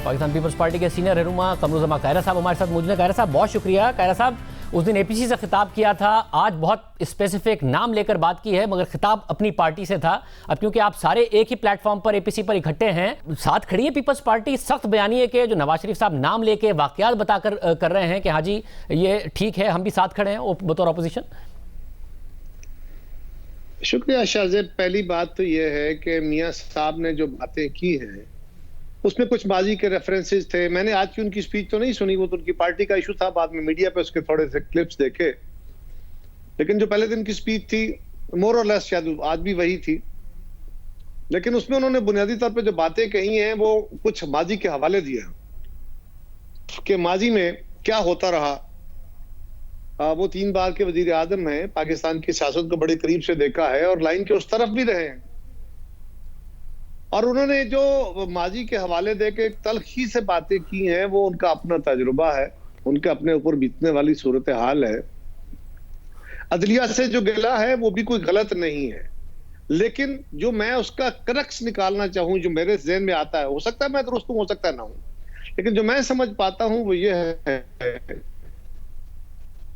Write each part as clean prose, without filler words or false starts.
Pakistan peoples party के senior रहनुमा कमरुज़्ज़मा कायरा साहब हमारे साथ मौजूद हैं। कायरा साहब बहुत शुक्रिया। कायरा साहब, उस दिन एपीसी से खिताब किया था, आज बहुत स्पेसिफिक नाम लेकर बात की है, मगर खिताब अपनी पार्टी से था। अब क्योंकि आप सारे एक ही प्लेटफॉर्म पर एपीसी पर इकट्ठे हैं, साथ खड़ी है पीपल्स पार्टी, सख्त बयानिए के जो नवाज शरीफ साहब नाम लेके वाकयात बताकर कर रहे हैं कि हाँ जी ये ठीक है, हम भी साथ खड़े हैं बतौर अपोजिशन। शुक्रिया शाहजेब। पहली बात तो यह है कि मियां साहब ने जो बातें की हैं उसमें कुछ माजी के रेफरेंसेस थे। मैंने आज की उनकी स्पीच तो नहीं सुनी, वो तो उनकी पार्टी का इशू था, बाद में मीडिया पे उसके थोड़े से क्लिप्स देखे। लेकिन जो पहले दिन की स्पीच थी मोर और लेस शायद आज भी वही थी, लेकिन उसमें उन्होंने बुनियादी तौर पे जो बातें कही हैं वो कुछ माजी के हवाले दिए हैं कि माजी में क्या होता रहा। वो 3 बार के वजीर आजम हैं, पाकिस्तान की सियासत को बड़े करीब से देखा है और लाइन के उस तरफ भी रहे हैं। और उन्होंने जो माजी के हवाले दे के तलखी से बातें की हैं वो उनका अपना तजुर्बा है, उनके अपने ऊपर बीतने वाली सूरत हाल है। अदलिया से जो गिला है वो भी कोई गलत नहीं है, लेकिन जो मैं उसका करक्स निकालना चाहूं, जो मेरे ज़हन में आता है, हो सकता है मैं दुरुस्त हूं, हो सकता है ना हूं, लेकिन जो मैं समझ पाता हूं वो ये है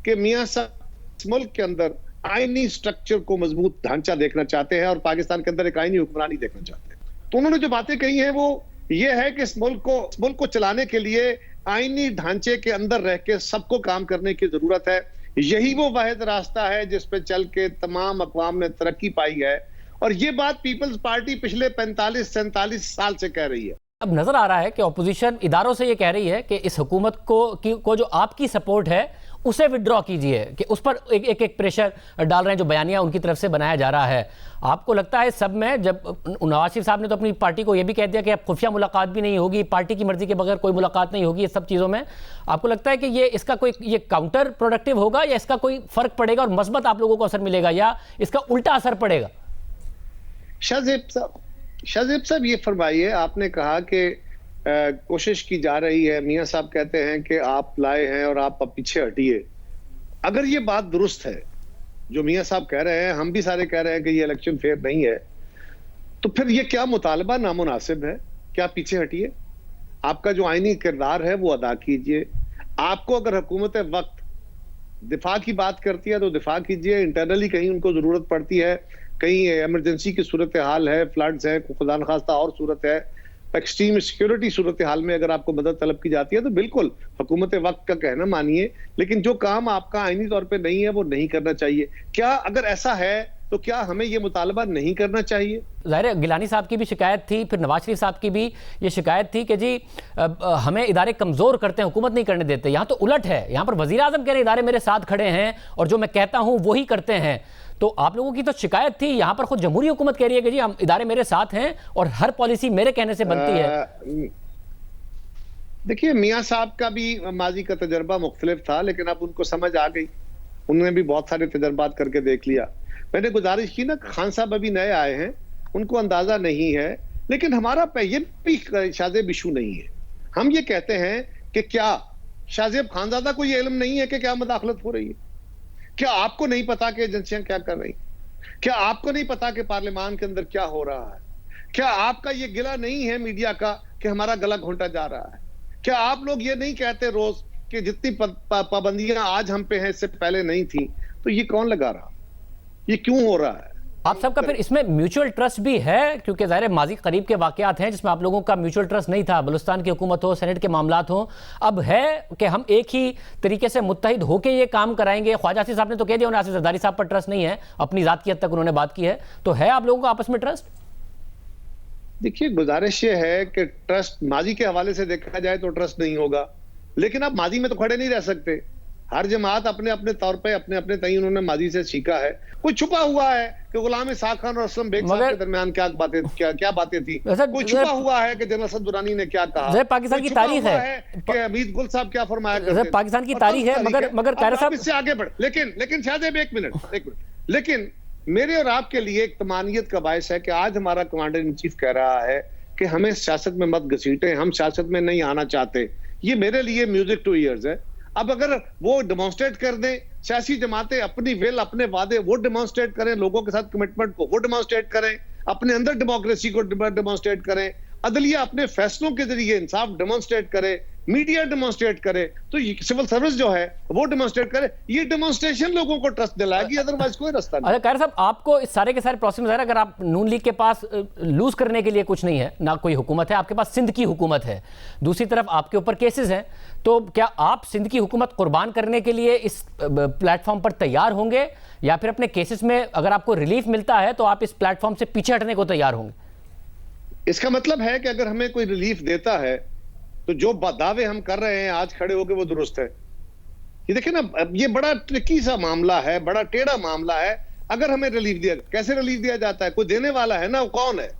कि मियां साहब इस मुल्क के अंदर आईनी स्ट्रक्चर को मजबूत ढांचा देखना चाहते हैं और पाकिस्तान के अंदर एक आईनी हुक्मरानी देखना चाहते हैं। तो उन्होंने जो बातें कही हैं वो ये है कि इस मुल्क को चलाने के लिए आईनी ढांचे के अंदर रह के सबको काम करने की जरूरत है। यही वो वाहिद रास्ता है जिस पे चल के तमाम अक़वाम ने तरक्की पाई है, और ये बात पीपल्स पार्टी पिछले 45-47 साल से कह रही है। अब नजर आ रहा है कि ऑपोजिशन इदारों से ये कह रही है कि इस हुकूमत को जो आपकी सपोर्ट है उसे विड्रॉ कीजिए, कि उस पर एक प्रेशर डाल रहे हैं, जो बयानिया उनकी तरफ से बनाया जा रहा है। आपको लगता है सब में, जब नवाज शरीफ साहब ने तो अपनी पार्टी को यह भी कह दिया कि अब खुफिया मुलाकात भी नहीं होगी, पार्टी की मर्जी के बगैर कोई मुलाकात नहीं होगी, ये सब चीज़ों में आपको लगता है कि इसका कोई काउंटर प्रोडक्टिव होगा या इसका कोई फर्क पड़ेगा और मस्बत आप लोगों को असर मिलेगा, या इसका उल्टा असर पड़ेगा? शाहजेब साहब ये फरमाइए, आपने कहा कि कोशिश की जा रही है, मियां साहब कहते हैं कि आप लाए हैं और आप अब पीछे हटिए। अगर ये बात दुरुस्त है जो मियां साहब कह रहे हैं, हम भी सारे कह रहे हैं कि ये इलेक्शन फेयर नहीं है, तो फिर ये क्या मुतालबा नामुनासिब है? क्या पीछे हटिए? आपका जो आईनी किरदार है वो अदा कीजिए। आपको अगर हुकूमत वक्त दिफा की बात करती है तो दिफा कीजिए। इंटरनली कहीं उनको जरूरत पड़ती है, कहीं इमरजेंसी की सूरत हाल है, फ्लड्स है, खुदा न खास्ता और सूरत है, एक्सट्रीम सिक्योरिटी सूरत हाल में अगर आपको मदद तलब की जाती है तो बिल्कुल हुकूमत वक्त का कहना मानिए, लेकिन जो काम आपका आईनी तौर पे नहीं है वो नहीं करना चाहिए। क्या अगर ऐसा है तो क्या हमें ये मुतालबा नहीं करना चाहिए? ज़ाहिर है गिलानी साहब की भी शिकायत थी, फिर नवाज शरीफ साहब की भी ये शिकायत थी कि जी हमें इदारे कमज़ोर करते हैं, हुकूमत नहीं करने देते। यहाँ तो उलट है, यहाँ पर वज़ीर आज़म कह रहे इदारे मेरे साथ खड़े हैं और जो मैं कहता हूँ वही करते हैं। तो आप लोगों की तो शिकायत थी, यहाँ पर खुद जमहूरी हुकूमत कह रही है कि जी हम इदारे मेरे साथ हैं और हर पॉलिसी मेरे कहने से बनती है। देखिए, मियां साहब का भी माजी का तजर्बा मुख्तलिफ था, लेकिन अब उनको समझ आ गई, उन्होंने भी बहुत सारे तजर्बात करके देख लिया। मैंने गुजारिश की ना, खान साहब अभी नए आए हैं, उनको अंदाजा नहीं है, लेकिन हमारा ये भी शाहजेब इशू नहीं है। हम ये कहते हैं कि क्या शाहजेब खानजादा को ये इल्म नहीं है कि क्या मुदाखलत हो रही है? क्या आपको नहीं पता कि एजेंसियां क्या कर रही? क्या आपको नहीं पता कि पार्लियामान के अंदर क्या हो रहा है? क्या आपका ये गिला नहीं है मीडिया का कि हमारा गला घोंटा जा रहा है? क्या आप लोग ये नहीं कहते रोज कि जितनी पाबंदियां आज हम पे हैं इससे पहले नहीं थी? तो ये कौन लगा रहा? ये क्यों हो रहा है? आप सबका फिर इसमें म्यूचुअल ट्रस्ट भी है, क्योंकि ज़ाहिर है माजी करीब के वाकयात हैं जिसमें आप लोगों का म्यूचुअल ट्रस्ट नहीं था, बलूचिस्तान की हुकूमत हो, सेनेट के मामलात हो, अब है कि हम एक ही तरीके से मुत्तहिद होकर ये काम कराएंगे। ख्वाजा आसिफ साहब ने तो कह दिया उन्हें आसिफ जरदारी साहब पर ट्रस्ट नहीं है, अपनी ज़ात की हद तक उन्होंने बात की है, तो है आप लोगों का आपस में ट्रस्ट? देखिए, गुजारिश ये है कि ट्रस्ट माजी के हवाले से देखा जाए तो ट्रस्ट नहीं होगा, लेकिन आप माजी में तो खड़े नहीं रह सकते। हर जमात अपने अपने तौर पे अपने अपने तय उन्होंने माजी से सीखा है। कोई छुपा हुआ है कि गुलाम इसाक खान और असलम बेग साहब के दरमियान क्या बातें थी? कोई छुपा हुआ है कि जनरल असद दुरानी ने क्या कहा? पाकिस्तान की तारीख है कि हमीद गुल साहब क्या फरमाया करते थे? पाकिस्तान की तारीख है, मगर कायरा साहब इससे आगे बढ़। लेकिन शायद एक मिनट, लेकिन मेरे और आपके लिए एक तमानियत का बायस है कि आज हमारा कमांडर इन चीफ कह रहा है कि हमें सियासत में मत घसीटें, हम सियासत में नहीं आना चाहते। ये मेरे लिए म्यूजिक टू ईयर्स है। अब अगर वो डेमोन्स्ट्रेट कर दें, सियासी जमातें अपनी विल, अपने वादे वो डेमोन्स्ट्रेट करें, लोगों के साथ कमिटमेंट को वो डेमोन्स्ट्रेट करें, अपने अंदर डेमोक्रेसी को डेमोन्स्ट्रेट करें, अदलिया अपने फैसलों के जरिए इंसाफ डेमोन्स्ट्रेट करे, मीडिया डेमोन्स्ट्रेट करे, तो सिविल सर्विस जो है वो डेमोन्स्ट्रेट करे। ये डेमोन्स्ट्रेशन लोगों को ट्रस्ट दिलाएगी, अदरवाइज कोई रास्ता नहीं। अच्छा खैर साहब, आपको इस सारे के सारे प्रोसेस में अगर आप नून लीग के पास लूज करने के लिए कुछ नहीं है, ना कोई हुकूमत है, आपके पास सिंध की हुकूमत है, दूसरी तरफ आपके ऊपर केसेस हैं, तो क्या आप सिंध की हुकूमत कुर्बान करने के लिए इस प्लेटफॉर्म पर तैयार होंगे, या फिर अपने केसेस में अगर आपको रिलीफ मिलता है तो आप इस प्लेटफॉर्म से पीछे हटने को तैयार होंगे? इसका मतलब है कि अगर हमें कोई रिलीफ देता है तो जो दावे हम कर रहे हैं आज खड़े होकर वो दुरुस्त है। ये देखिए ना, ये बड़ा ट्रिकी सा मामला है, बड़ा टेढ़ा मामला है। अगर हमें रिलीफ दिया, कैसे रिलीफ दिया जाता है? कोई देने वाला है ना, वो कौन है?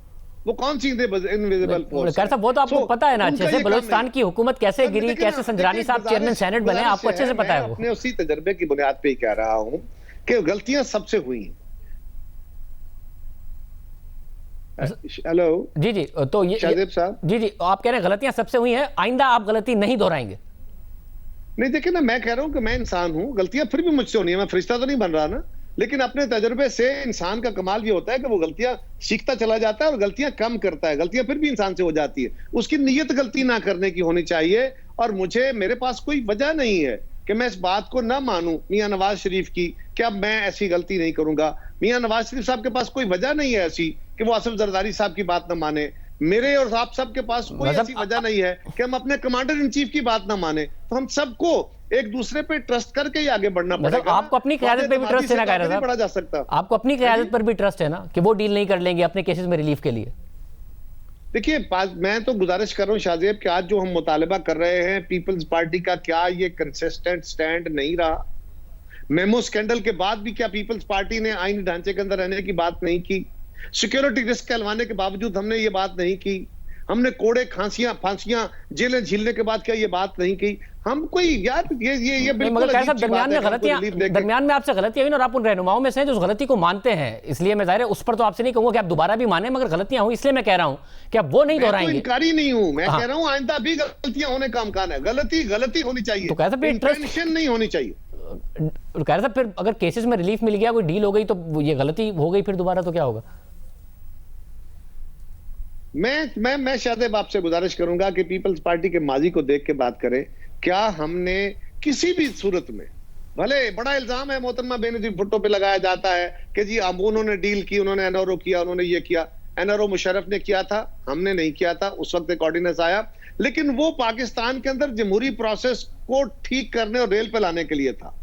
वो कौन सी इनविजिबल फोर्स है? वो तो आपको पता है ना अच्छे से, बलूचिस्तान की हुकूमत कैसे गिरी, कैसे संजरानी साहब चेयरमैन सेनेट बने, आपको अच्छे से पता है। अपने उसी तजर्बे की बुनियाद पे ही कह रहा हूं कि गलतियां सबसे हुई हैं। हेलो जी जी, तो ये शाहजेब साहब, जी जी, आप कह रहे हैं गलतियां सबसे हुई हैं, आइंदा आप गलती नहीं दोहराएंगे? नहीं देखिए ना, मैं कह रहा हूं कि मैं इंसान हूं, गलतियां फिर भी मुझसे होनी है, मैं फरिश्ता तो नहीं बन रहा ना, लेकिन अपने तजर्बे से इंसान का कमाल ये होता है कि वो गलतियां सीखता चला जाता है और गलतियां कम करता है। गलतियां फिर भी इंसान से हो जाती है, उसकी नीयत गलती ना करने की होनी चाहिए। और मेरे पास कोई वजह नहीं है कि मैं इस बात को ना मानूं मियां नवाज शरीफ की कि अब मैं ऐसी गलती नहीं करूंगा। मियां नवाज शरीफ साहब के पास कोई वजह नहीं है ऐसी कि वो आसिफ जरदारी साहब की बात ना माने। मेरे और आप सब के पास कोई ऐसी वजह नहीं है कि हम अपने कमांडर इन चीफ की बात ना माने। तो हम सबको एक दूसरे पे ट्रस्ट करके ही आगे बढ़ना पड़ेगा। आपको अपनी क़यादत पे भी ट्रस्ट है ना, कह रहा था, बढ़ा जा सकता। आपको अपनी क़यादत पर भी ट्रस्ट है ना कि वो डील नहीं कर लेंगे अपने केसेस में रिलीफ के लिए? देखिए, मैं तो गुजारिश कर रहा हूं शाहजेब कि आज जो हम मुतालबा कर रहे हैं पीपल्स पार्टी का, क्या ये कंसिस्टेंट स्टैंड नहीं रहा? मेमो स्कैंडल के बाद भी क्या पीपल्स पार्टी ने आईनी ढांचे के अंदर रहने की बात नहीं की? सिक्योरिटी रिस्क कहलवाने के बावजूद हमने ये बात नहीं की? हमने कोड़े, खांसियां, फांसियां, जेलें झीलने के बाद क्या ये बात नहीं की? हम कोई यार ये बिल्कुल दरमियान में गलतियां, दरमियान में आपसे गलतियां हुई और आप उन रहनुमाओं में से जो उस गलती को मानते हैं, इसलिए मैं जाहिर है उस पर तो आपसे नहीं कहूंगा कि आप दोबारा भी माने, मगर गलतियां हुई इसलिए मैं कह रहा हूं कि आप वो नहीं दोहराएंगे। इनकारी नहीं हूं मैं, कह रहा हूं आइंदा भी गलतियां होने का इम्कान है। गलती होनी चाहिए, तो कैसा इंटेंशन नहीं होनी चाहिए। कह रहा था फिर अगर केसेस में रिलीफ मिल गया, कोई डील हो गई, तो ये गलती हो गई फिर दोबारा तो क्या होगा? मैं शायद आपसे गुजारिश करूंगा कि पीपल्स पार्टी के माजी को देख के बात करें। क्या हमने किसी भी सूरत में, भले बड़ा इल्जाम है मोहतरमा बेनजीर भुट्टो पे लगाया जाता है कि जी अब उन्होंने डील की, उन्होंने एनआरओ किया, उन्होंने ये किया, एनआरओ मुशर्रफ ने किया था, हमने नहीं किया था। उस वक्त एक ऑर्डिनेंस आया, लेकिन वो पाकिस्तान के अंदर जमहूरी प्रोसेस को ठीक करने और रेल पे लाने के लिए था।